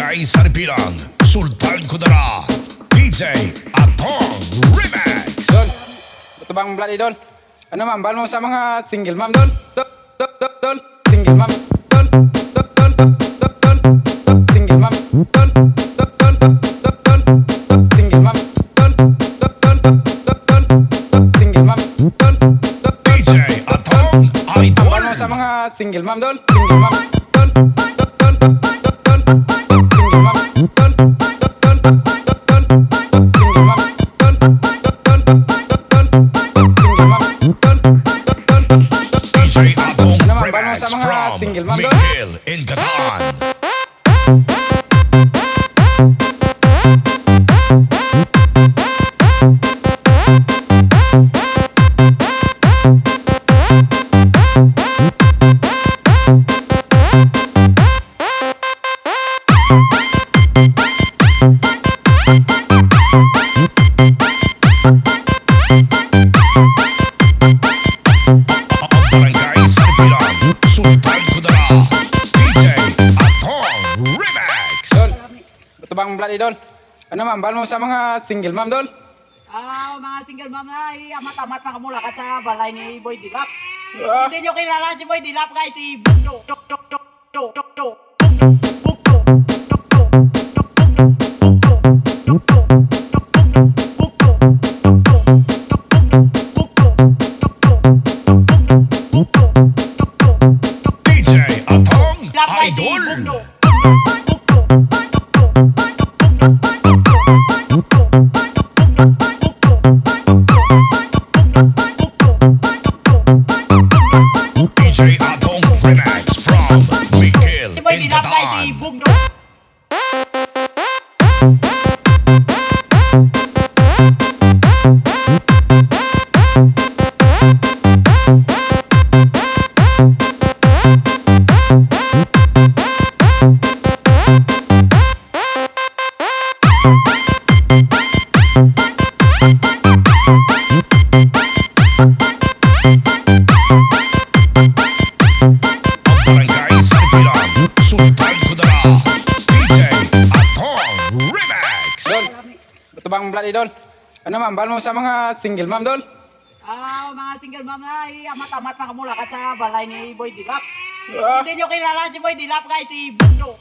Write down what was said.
Barangay Sarpilang, Sultan Kudarat, DJ Atong Remix. Don, ito bang bloody Don? Ano ma'am, bal mo sa mga single ma'am Don? Don, single ma'am Don, single ma'am Don, single ma'am Don, single ma'am Don. DJ Atong Idol. Bal mo sa mga single ma'am Don, single ma'am Don, single ma'am Don, single ma'am Don, single ma'am Don. DJ Atong Ano ma'am, bal mo Remix sa mga from single ma'am Don? Miguel in Catan. Barangay Sarpilang, Sultan Kudarat, DJ Atong Remix. Don, ito bang bloody Don? Ano ma'am, bal mo sa mga single ma'am Don? Mga single mom ay amat-amat na kamulakat sa balay ni Boy Dilap. Ah. Hindi nyo kilala si Boy Dilap guys, si Bugdo. DJ Atong Dilap guys, si Idol. Bugdo. DJ Atong Remix from Miguel Si Boy in Dilap guys, si Catan. Bugdo. Barangay Sarpilang, Sultan Kudarat, DJ Atong Remix. Don, ito bang bloody Don? Ano ma'am, bal mo sa mga single ma'am Don? Mga single mom ay amat-amat na kamulakat sa balay ni Boy Dilap. Ah. Hindi nyo kilala si Boy Dilap guys, si Bugdo.